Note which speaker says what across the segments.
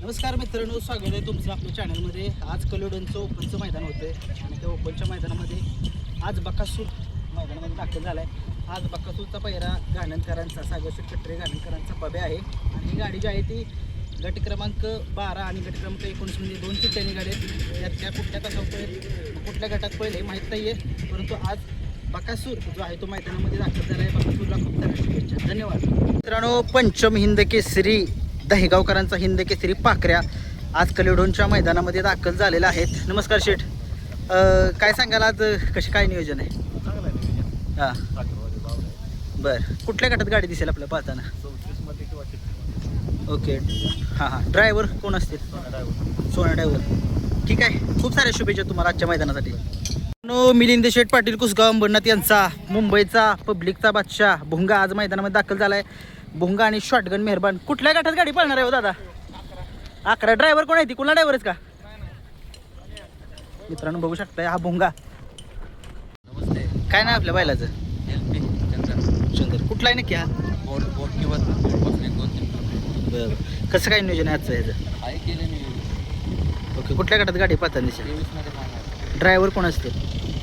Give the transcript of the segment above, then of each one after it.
Speaker 1: नमस्कार मित्रांनो, स्वागत आहे तुमचं आपल्या चॅनलमध्ये. आज कलोडनचं ओपनचं मैदान होतं आहे आणि त्या ओपनच्या मैदानामध्ये आज बकासूर मैदानामध्ये दाखल झाला आहे. आज बकासूरचा पहिरा गाणणकरांचा, सागरशेठ कटरे गाणणकरांचा बब्या आहे. आणि ही गाडी जी आहे ती गट क्रमांक 12 आणि गट क्रमांक 19 म्हणजे 2 चिठ्ठ्यांनी गाडी आहेत. त्यातल्या कुठल्या तासावर पळेल, कुठल्या गटात पळेल माहीत नाही आहे, परंतु आज बकासूर जो आहे तो मैदानामध्ये दाखल झाला आहे. बकासूरला खूप साऱ्या शुभेच्छा, धन्यवाद. मित्रांनो, पंचम हिंद केसरी दहेगावकरांचा हिंद केसरी पाखऱ्या आज कलिडोनच्या मैदानामध्ये दाखल झालेला आहेत. नमस्कार शेठ, काय सांगाल आज कशी काय नियोजन आहे? हां बरं, कुठल्या गटात गाडी दिसेल आपल्याला पाहताना? ओके, हां हां. ड्रायव्हर कोण असतील? सोना ड्रायव्हर. ठीक आहे, खूप साऱ्या शुभेच्छा तुम्हाला आजच्या मैदानासाठी. मिलिंद शेठ पाटील कुसगाव अंबरनाथ यांचा मुंबईचा पब्लिकचा बादशाह भुंगा आज मैदानामध्ये दाखल झाला आहे. भुंगा आणि शॉटगन मेहरबान. कुठल्या गटात गाडी पळणार आहे हो दादा? 11. ड्रायव्हर कोण आहे? ती कुठला ड्रायव्हरच का? मित्रांनो बघू शकताय हा भुंगा.
Speaker 2: नमस्ते.
Speaker 1: काय नाही आपल्या बैलाचं?
Speaker 2: LP
Speaker 1: चंद्र. कुठला आहे नक्की हा?
Speaker 2: बोट किंवा
Speaker 1: बरं, कसं काय नियोजन आहे आजचं ह्याचं?
Speaker 2: आहे केले मी.
Speaker 1: ओके, कुठल्या गटात गाडी पाहता दिसेल?
Speaker 2: 23मध्ये पाहणार.
Speaker 1: ड्रायव्हर कोण असतील?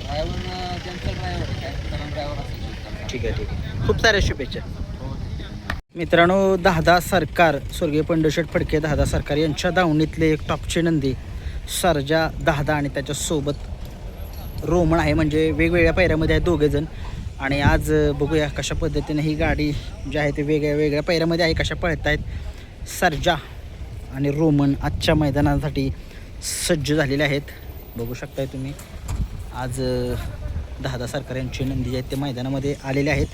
Speaker 2: ड्रायव्हर त्यांचा ड्रायव्हर आहे, काय कारण ड्रायव्हर असेल.
Speaker 1: ठीक आहे ठीक आहे, खूप साऱ्या शुभेच्छा. मित्रांनो, दहादा सरकार स्वर्गीय पंढरशेठ फडके दहादा सरकार यांच्या दावणीतले एक टॉपचे नंदी सरजा दहादा आणि त्याच्यासोबत रोमन आहे. म्हणजे वेगवेगळ्या पायऱ्यामध्ये आहेत दोघेजण. आणि आज बघूया कशा पद्धतीने ही गाडी जी आहे ती वेगळ्या वेगळ्या पायऱ्यामध्ये आहे, कशा पळत आहेत. सरजा आणि रोमन आजच्या मैदानासाठी सज्ज झालेले आहेत. बघू शकताय तुम्ही. आज दहादा सरकार यांचे नंदी जे आहेत ते मैदानामध्ये आलेले आहेत.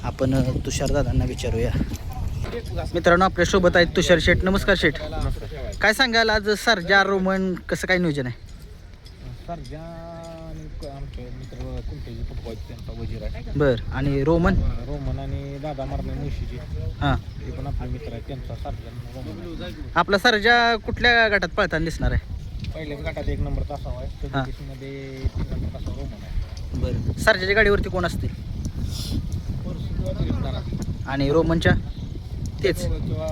Speaker 1: आपण तुषार दादांना विचारूया. मित्रांनो, आपल्यासोबत आहेत तुषार शेठ. नमस्कार शेठ, काय सांगाल आज सरजा रोमन कसं काय नियोजन आहे?
Speaker 2: सरजा आणि आमचे मित्र कुंटेजी फुटबॉल त्यांचा वजीर आहे.
Speaker 1: बरं, आणि रोमन?
Speaker 2: रोमन आणि दादा मारणे मुळशीची,
Speaker 1: हां,
Speaker 2: ते पण आपले मित्र आहेत. त्यांचा सरजा रोमन.
Speaker 1: आपला सरजा कुठल्या गटात पळताना दिसणार आहे?
Speaker 2: पहिल्याच गटात 1 नंबर तासावा आहे. 37मध्ये 3 नंबर तासावा रोमन आहे.
Speaker 1: बरं, सरजाच्या गाडीवरती कोण असतील? आणि रोमनच्या तेच
Speaker 2: किंवा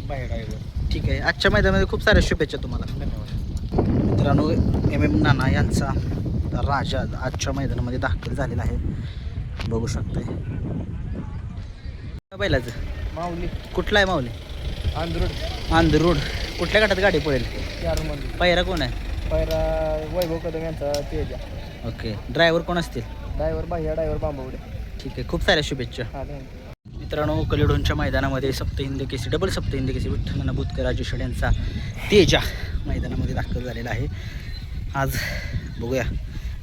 Speaker 2: बाहेर ड्रायव्हर.
Speaker 1: ठीक आहे. आजच्या मैदानामध्ये खूप साऱ्या शुभेच्छा तुम्हाला.
Speaker 2: धन्यवाद.
Speaker 1: मित्रांनो, MM नाना यांचा राजा आजच्या मैदानामध्ये दाखल झालेला आहे. बघू शकताय बैलाचं.
Speaker 2: माऊली.
Speaker 1: कुठला आहे माऊली? आंध्रोड. कुठल्या गटात गाडी पडेल?
Speaker 2: 4 मध्ये.
Speaker 1: पहिरा कोण आहे?
Speaker 2: पहिला वैभव कदम यांचा तेजा.
Speaker 1: ओके, ड्रायव्हर कोण असतील?
Speaker 2: ड्रायव्हर बाह्या, ड्रायव्हर बांबवडे.
Speaker 1: ठीक आहे, खूप साऱ्या शुभेच्छा.
Speaker 2: हा, थँक्यू.
Speaker 1: मित्रांनो, कलिडोनच्या मैदानामध्ये सप्तहिंद केसरी डबल सप्तहिंद केसरी विठ्ठल बुतकर राजू शेड यांचा तेजा मैदानामध्ये दाखल झालेला आहे. आज बघूया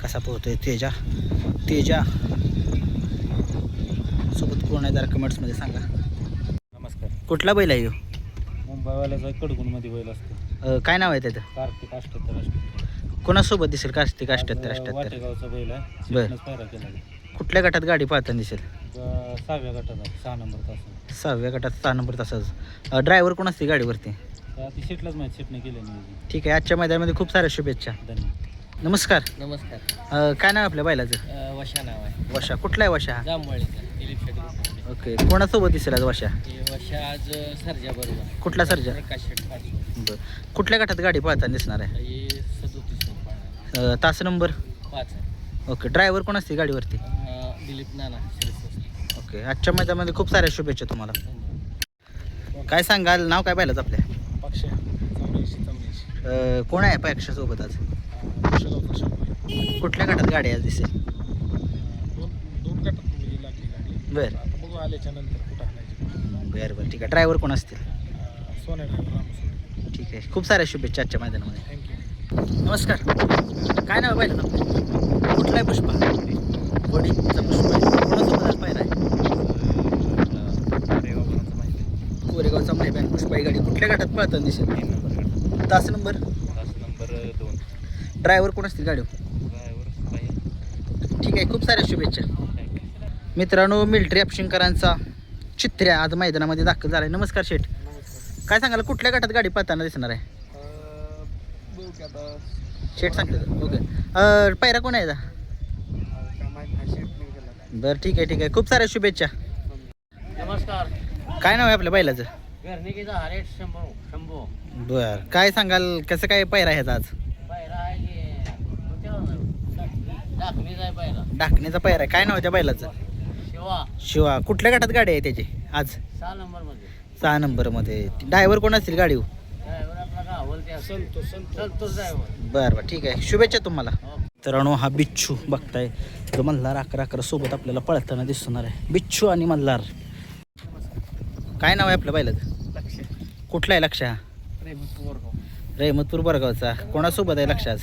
Speaker 1: कसा पोहतोय तेजा. सोबत कोण आहे जरा कमेंट्समध्ये सांगा.
Speaker 2: नमस्कार.
Speaker 1: कुठला बैल आहे ह्यो?
Speaker 2: मुंबईवाल्याचा कडगुणमध्ये बैल असतो.
Speaker 1: काय नाव आहे त्याचं?
Speaker 2: कार्तिक 78.
Speaker 1: कोणासोबत दिसेल? कार्तिक 78.
Speaker 2: वाटेगावचा बैल आहे.
Speaker 1: बरं.
Speaker 2: शिकणंच पायरा केला.
Speaker 1: कुठल्या गटात गाडी पाहताना दिसेल?
Speaker 2: 6व्या गटात आहे, 6 नंबर तास.
Speaker 1: 6व्या गटात 6 नंबर तासाच. ड्रायव्हर कोण असते गाडीवरती?
Speaker 2: ती सीटलाच माहिती, सीटने केलं नाही.
Speaker 1: ठीक आहे, आजच्या मैदानामध्ये खूप साऱ्या शुभेच्छा.
Speaker 2: धन्यवाद.
Speaker 1: नमस्कार.
Speaker 2: नमस्कार.
Speaker 1: काय नाव आपल्या बैलाचं?
Speaker 2: वशा नाव आहे.
Speaker 1: वशा. कुठला आहे वशा?
Speaker 2: जांभळीचा. दिलीप शेट्टी.
Speaker 1: ओके, कोणासोबत दिसेल आज वशा?
Speaker 2: वशा आज सरजा बरोबर.
Speaker 1: कुठला सरजा?
Speaker 2: प्रकाश शेट पाटील.
Speaker 1: बरं, कुठल्या गटात गाडी पळताना दिसणार आहे?
Speaker 2: हे 37
Speaker 1: तास नंबर
Speaker 2: 5.
Speaker 1: ओके. ड्रायव्हर कोण असते गाडीवरती?
Speaker 2: दिलीप नाना.
Speaker 1: ओके, आजच्या मैदानामध्ये खूप साऱ्या शुभेच्छा तुम्हाला. काय सांगाल, नाव काय पाहिलं आपल्या?
Speaker 2: पक्ष
Speaker 1: कोण आहे पक्षासोबत आज? कुठल्या गटात गाडी आज दिसेल?
Speaker 2: दोन गटात लागली गाडी.
Speaker 1: बरं
Speaker 2: आता बघू आल्याच्या नंतर कुठं आणायची.
Speaker 1: बरं, ठीक आहे. ड्रायव्हर कोण असतील?
Speaker 2: सोन्या ड्रायव्हर.
Speaker 1: ठीक आहे, खूप साऱ्या शुभेच्छा आजच्या मैदानामध्ये.
Speaker 2: थँक्यू.
Speaker 1: नमस्कार. काय नाव पाहिलं ना? कुठला आहे पुष्पा? वडीचा पुष्पा आहे. कोणासोबत आज पाहिला आहे? कोरेगावचा माहिती पुष्पा ही गाडी कुठल्या गटात पळताना दिसेल?
Speaker 2: 3 नंबर.
Speaker 1: तास नंबर
Speaker 2: 2.
Speaker 1: ड्रायव्हर कोण असतील गाडीवर? ठीक आहे, खूप साऱ्या शुभेच्छा. मित्रांनो, मिलिटरी अपशिंकरांचा चित्र्या आज मैदानामध्ये दाखल झाला आहे. नमस्कार शेठ, काय सांगाल कुठल्या गटात गाडी पळताना दिसणार आहे? शेठ सांगते. ओके, पैरा कोण आहे? बरं, ठीक आहे. खूप साऱ्या शुभेच्छा.
Speaker 2: नमस्कार.
Speaker 1: काय नाव आहे आपल्या बैलाचं?
Speaker 3: घरणिकीचा हरेक शंभू
Speaker 1: बर काय सांगाल कसं काय पायरा ह्याचा आज
Speaker 3: पायरा आहे की दाखवीचा आहे पायरा
Speaker 1: ढाकण्याचा पायरा आहे. काय नाव आहे त्या बैलाचं
Speaker 3: शिवा
Speaker 1: शिवा. कुठल्या गटात गाडी आहे त्याची आज
Speaker 3: 6 नंबरमध्ये
Speaker 1: 6 नंबरमध्ये. ड्रायव्हर कोण असतील गाडीवर
Speaker 3: ड्रायव्हर आपला गावल ते संतोष ड्रायव्हर
Speaker 1: बरं बरं ठीक आहे. शुभेच्छा तुम्हाला.
Speaker 3: हो
Speaker 1: मित्रांनो हा बिच्छू बघताय तो मल्हार 11 सोबत आपल्याला पळताना दिसणार आहे. बिच्छू आणि मल्हार. काय नाव आहे आपल्या बैलाचं कुठला आहे लक्ष रेहमतपूर बरगावचा. कोणासोबत आहे लक्ष आज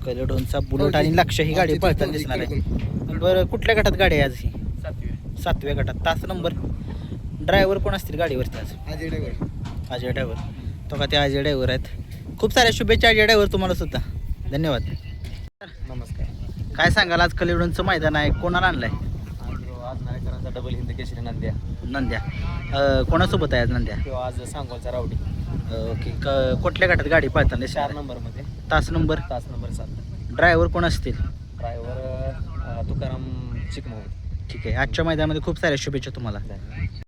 Speaker 1: कलेडोनचा बुलेट आणि लक्ष ही गाडी पळताना दिसणार आहे. बरं कुठल्या गटात गाडी आहे आज ही 7व्या गटात. तास नंबर. ड्रायव्हर कोण असतील गाडीवरती आज अजय ड्रायव्हर. तो का ते अजय ड्रायव्हर आहेत. खूप साऱ्या शुभेच्छा अजय ड्रायव्हर तुम्हाला सुद्धा. धन्यवाद.
Speaker 2: नमस्कार.
Speaker 1: काय सांगाल आज कलेडोनचं मैदान आहे कोणाला आणलंय
Speaker 2: आज नारेकरांचा डबल हिंद केसरी नंद्या
Speaker 1: नंद्या. कोणासोबत आहे आज नंद्या
Speaker 2: किंवा आज सांगोलचा रावडी
Speaker 1: ओके. कुठल्या गटात गाडी पळताना
Speaker 2: 4 नंबरमध्ये
Speaker 1: तास नंबर.
Speaker 2: तास नंबर 7.
Speaker 1: ड्रायव्हर कोण असतील
Speaker 2: ड्रायव्हर तुकाराम चिकमोड.
Speaker 1: ठीक आहे. आजच्या मैदानामध्ये खूप साऱ्या शुभेच्छा तुम्हाला.
Speaker 2: धन्यवाद.